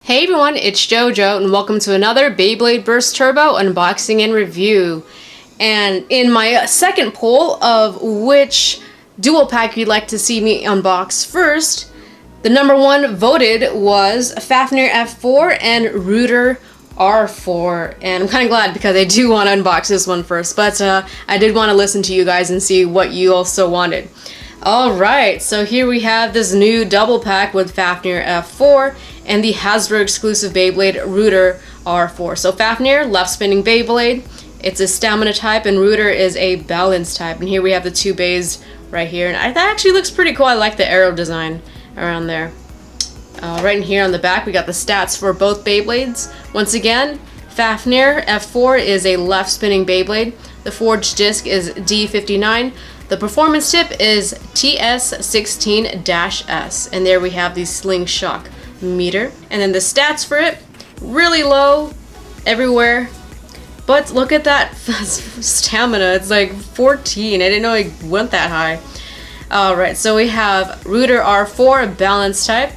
Hey everyone, it's JoJo and welcome to another Beyblade Burst Turbo unboxing and review. And in my second poll of which dual pack you'd like to see me unbox first, the number one voted was Fafnir F4 and Rudr R4. And I'm kind of glad because I do want to unbox this one first, but I did want to listen to you guys and see what you also wanted. Alright, so here we have this new double pack with Fafnir F4 and the Hasbro exclusive Beyblade Rudr R4. So Fafnir, left spinning Beyblade, it's a stamina type, and Rudr is a balance type. And here we have the two bays right here, and that actually looks pretty cool. I like the arrow design around there. Right in here on the back we got the stats for both Beyblades. Once again, Fafnir F4 is a left spinning Beyblade. The forged disc is D59. The performance tip is TS16-S, and there we have the SlingShock meter. And then the stats for it, really low everywhere, but look at that stamina, it's like 14. I didn't know it went that high. Alright, so we have Rudr R4, balance type.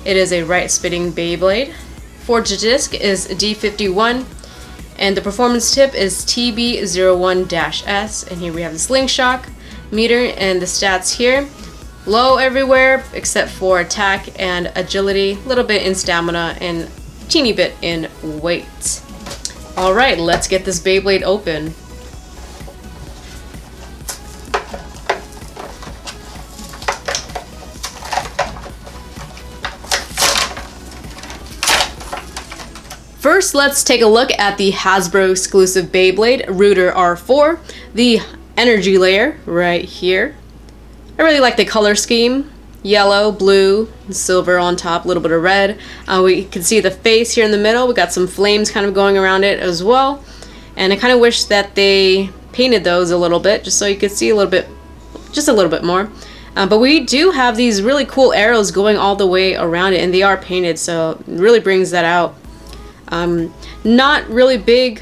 It is a right spinning Beyblade. Forged disc is D51. And the performance tip is TB01-S, and here we have the SlingShock meter and the stats here. Low everywhere except for attack and agility, a little bit in stamina, and teeny bit in weight. Alright, let's get this Beyblade open. First, let's take a look at the Hasbro exclusive Beyblade Rudr R4, the energy layer right here. I really like the color scheme. Yellow, blue, silver on top, a little bit of red. We can see the face here in the middle. We got some flames kind of going around it as well. And I kind of wish that they painted those a little bit, just so you could see a little bit, just a little bit more. But we do have these really cool arrows going all the way around it, and they are painted, so it really brings that out. Not really big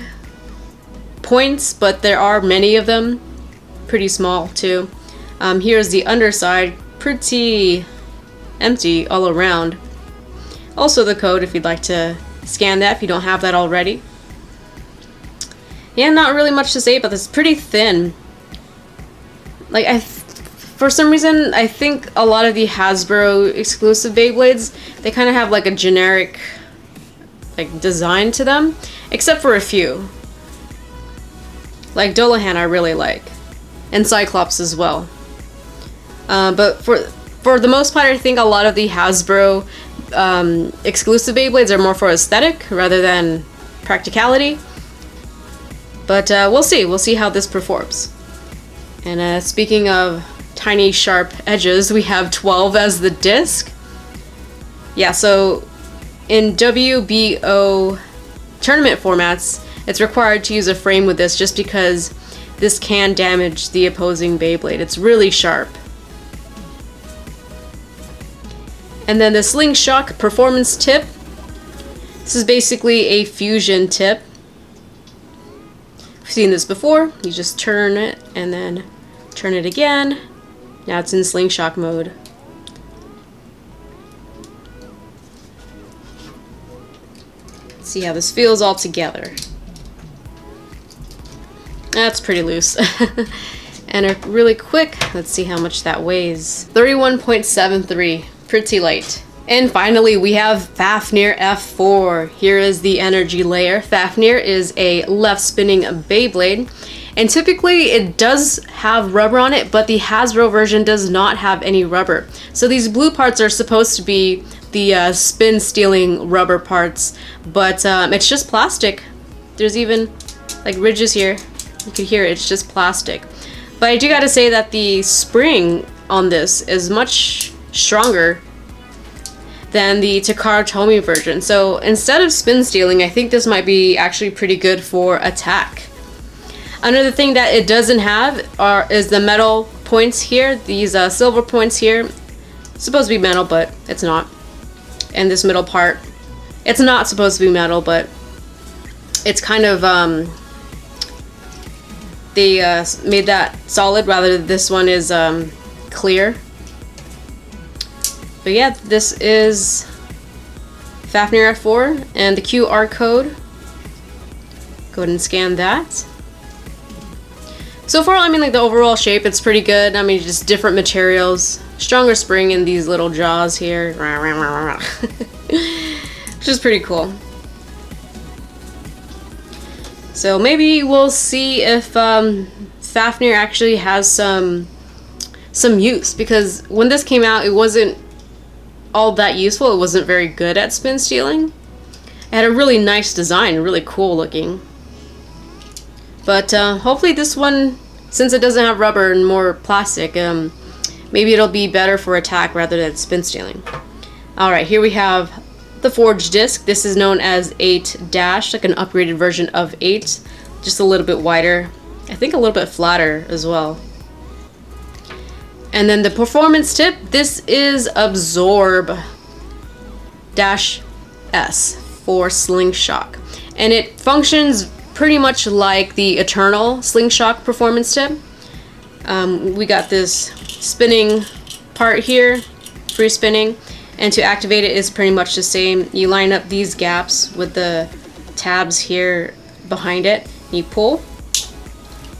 points, but there are many of them. Pretty small too. Here's the underside, pretty empty all around. Also the code if you'd like to scan that if you don't have that already. Yeah, not really much to say about this. Pretty thin. Like for some reason I think a lot of the Hasbro exclusive Beyblades, they kind of have like a generic like design to them, except for a few. Like Dolahan I really like, and Cyclops as well. But for the most part, I think a lot of the Hasbro exclusive Beyblades are more for aesthetic rather than practicality. But we'll see how this performs. And speaking of tiny sharp edges, we have 12 as the disc. Yeah, so in WBO tournament formats, it's required to use a frame with this just because this can damage the opposing Beyblade. It's really sharp. And then the SlingShock performance tip. This is basically a fusion tip. I've seen this before. You just turn it and then turn it again. Now it's in SlingShock mode. See how this feels all together. That's pretty loose. And really quick, let's see how much that weighs. 31.73, pretty light. And finally we have Fafnir F4. Here is the energy layer. Fafnir is a left spinning Beyblade, and typically it does have rubber on it, but the Hasbro version does not have any rubber. So these blue parts are supposed to be the spin stealing rubber parts, but it's just plastic. There's even like ridges here. You can hear it, it's just plastic. But I do gotta say that the spring on this is much stronger than the Takara Tomy version. So instead of spin stealing, I think this might be actually pretty good for attack. Another thing that it doesn't have is the metal points here. These silver points here. It's supposed to be metal, but it's not. And this middle part, it's not supposed to be metal, but it's kind of they made that solid, rather this one is clear. But yeah, this is Fafnir F4 and the QR code. Go ahead and scan that. So far, I mean, like the overall shape, it's pretty good. I mean, just different materials, stronger spring in these little jaws here, which is pretty cool. So maybe we'll see if Fafnir actually has some use, because when this came out, it wasn't all that useful. It wasn't very good at spin stealing. It had a really nice design, really cool looking. But hopefully this one, since it doesn't have rubber and more plastic, maybe it'll be better for attack rather than spin stealing. Alright, here we have the forged disc. This is known as 8-, like an upgraded version of 8. Just a little bit wider. I think a little bit flatter as well. And then the performance tip, this is Absorb-S for SlingShock. And it functions pretty much like the Eternal SlingShock performance tip. We got this spinning part here, free spinning, and to activate it is pretty much the same. You line up these gaps with the tabs here behind it, you pull,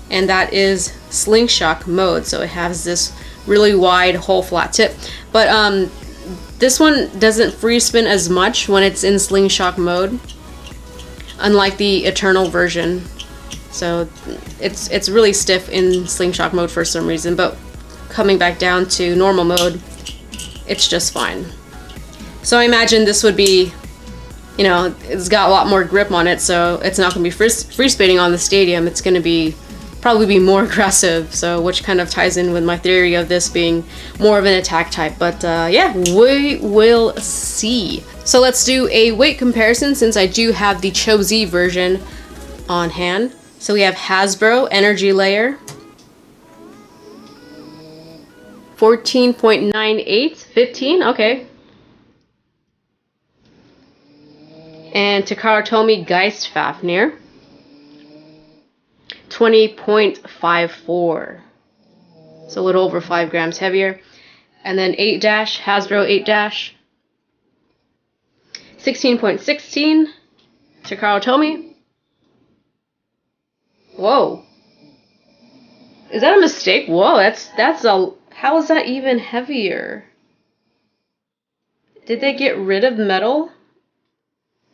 and that is SlingShock mode. So it has this really wide whole flat tip, but this one doesn't free spin as much when it's in SlingShock mode, unlike the Eternal version. So it's really stiff in SlingShock mode for some reason, but coming back down to normal mode, it's just fine. So I imagine this would be, you know, it's got a lot more grip on it, so it's not going to be free spinning on the stadium. It's going to probably be more aggressive, so which kind of ties in with my theory of this being more of an attack type. But yeah, we will see. So let's do a weight comparison, since I do have the Cho-Z version on hand. So we have Hasbro Energy Layer, 14.98, 15, okay. And Takara Tomy Geist Fafnir, 20.54, so a little over 5 grams heavier. And then 8-, Hasbro 8-, 16.16, Takara Tomy. Whoa, is that a mistake? Whoa, that's a, how is that even heavier? Did they get rid of metal?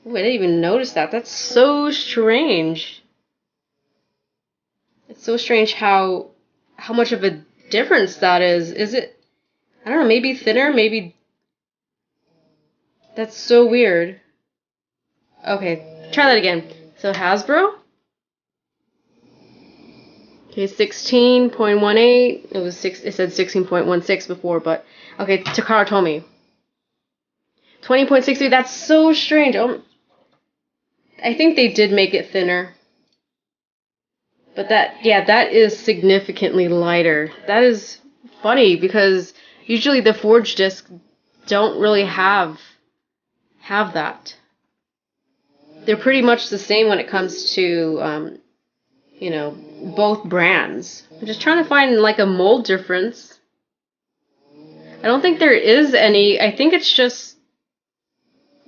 Ooh, I didn't even notice that. That's so strange. It's so strange how much of a difference that is. Is it, I don't know, maybe thinner, maybe. That's so weird. Okay, try that again. So Hasbro. Okay, 16.18. It was it said 16.16 before, but okay, Takara Tomy. 20.63. That's so strange. I think they did make it thinner. But that, yeah, that is significantly lighter. That is funny, because usually the forged discs don't really have that. They're pretty much the same when it comes to, you know, both brands. I'm just trying to find like a mold difference. I don't think there is any. I think it's just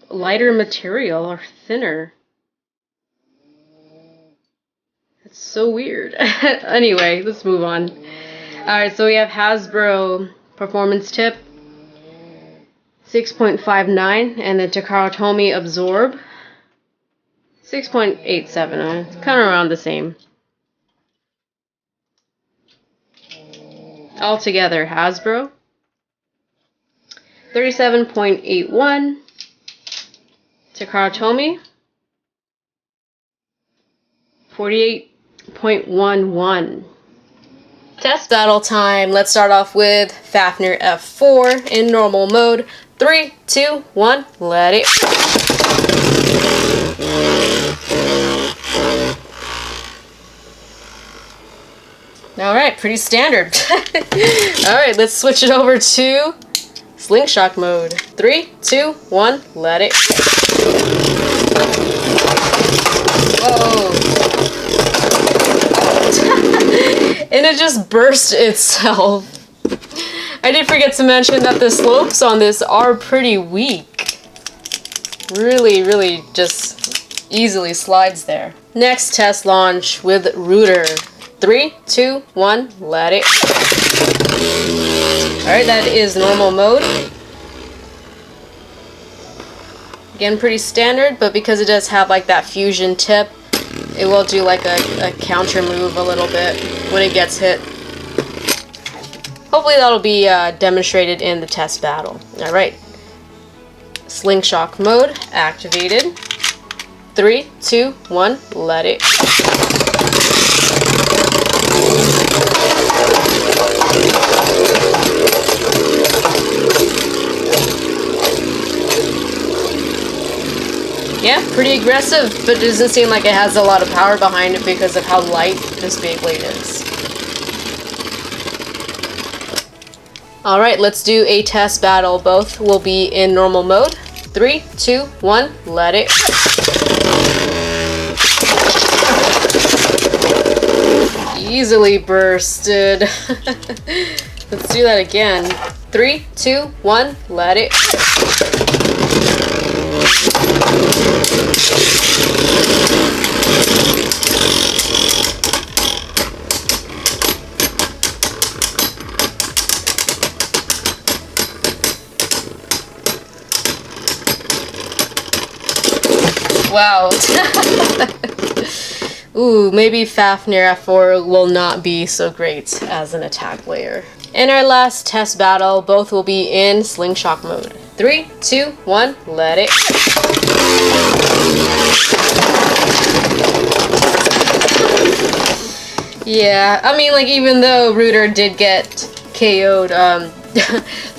lighter material or thinner. It's so weird. Anyway, let's move on. Alright, so we have Hasbro Performance Tip, 6.59, and then Takara Tomy Absorb, 6.87. It's kind of around the same. Altogether, Hasbro, 37.81, Takara Tomy, 48.11. Test battle time. Let's start off with Fafnir F4 in normal mode. 3, 2, 1, let it. Alright, pretty standard. Alright, let's switch it over to SlingShock mode. 3, 2, 1, let it. Whoa. And it just burst itself. I did forget to mention that the slopes on this are pretty weak. really just easily slides there. Next test launch with Rudr. 3, 2, 1, let it. Alright, that is normal mode. Again, pretty standard, but because it does have like that fusion tip, it will do like a counter move a little bit when it gets hit. Hopefully that'll be demonstrated in the test battle. Alright. SlingShock mode activated. 3, 2, 1, let it. Yeah, pretty aggressive, but it doesn't seem like it has a lot of power behind it because of how light this Beyblade is. Alright, let's do a test battle. Both will be in normal mode. 3, 2, 1, let it. Easily bursted. Let's do that again. 3, 2, 1, let it. Wow. Ooh, maybe Fafnir F4 will not be so great as an attack player. In our last test battle, both will be in SlingShock mode. 3, 2, 1, let it. Yeah, I mean, like, even though Rudr did get KO'd,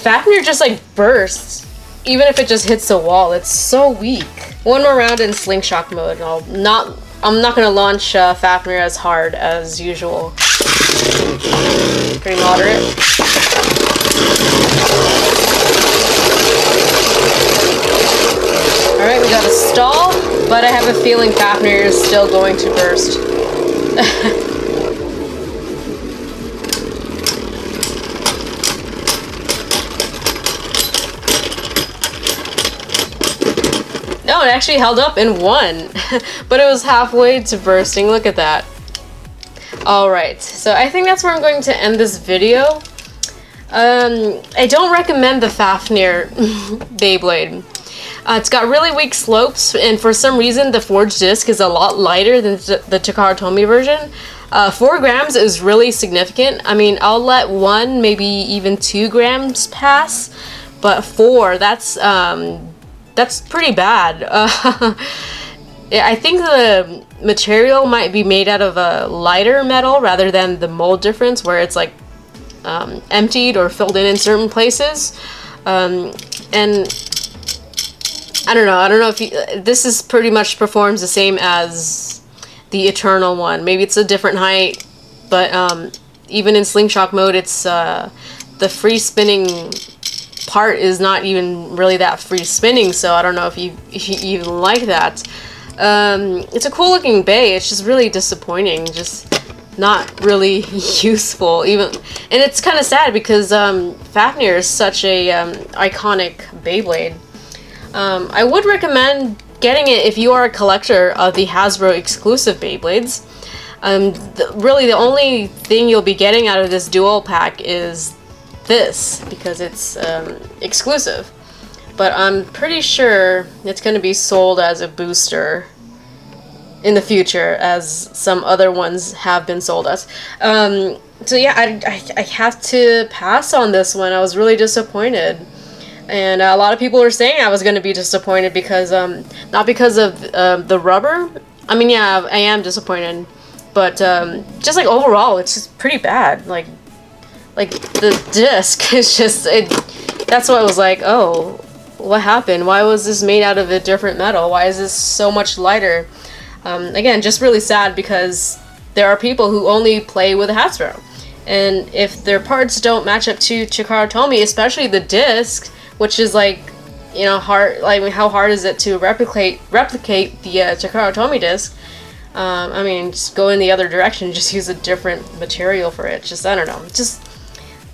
Fafnir just, like, bursts. Even if it just hits the wall, it's so weak. One more round in SlingShock mode. I'm not gonna launch Fafnir as hard as usual. Pretty moderate. Alright, we got a stall, but I have a feeling Fafnir is still going to burst. No, it actually held up and won, but it was halfway to bursting. Look at that. Alright, so I think that's where I'm going to end this video. I don't recommend the Fafnir Beyblade. It's got really weak slopes, and for some reason the forged disc is a lot lighter than the Takara Tomy version. 4 grams is really significant. I mean, I'll let 1, maybe even 2 grams pass, but 4, that's pretty bad. I think the material might be made out of a lighter metal rather than the mold difference where it's like emptied or filled in certain places. And I don't know if this is pretty much performs the same as the Eternal one. Maybe it's a different height, but even in SlingShock mode, it's the free spinning part is not even really that free spinning, so I don't know if you even like that. It's a cool looking bay, it's just really disappointing, just not really useful even, and it's kind of sad because Fafnir is such a iconic Beyblade. I would recommend getting it if you are a collector of the Hasbro exclusive Beyblades. Really the only thing you'll be getting out of this dual pack is this, because it's exclusive, but I'm pretty sure it's going to be sold as a booster in the future, as some other ones have been sold as. So yeah, I have to pass on this one. I was really disappointed, and a lot of people were saying I was going to be disappointed because not because of the rubber. I mean, yeah, I am disappointed, but just like overall it's just pretty bad. Like the disc is just, that's what I was like, oh, what happened? Why was this made out of a different metal? Why is this so much lighter? Again, just really sad because there are people who only play with Hasbro, and if their parts don't match up to Takara Tomy, especially the disc, which is like, you know, hard. Like, how hard is it to replicate the Takara Tomy disc? I mean, just go in the other direction, just use a different material for it. Just, I don't know, just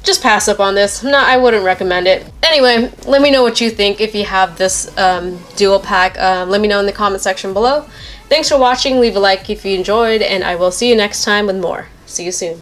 just pass up on this. No, I wouldn't recommend it. Anyway, let me know what you think if you have this dual pack. Let me know in the comment section below. Thanks for watching. Leave a like if you enjoyed, and I will see you next time with more. See you soon.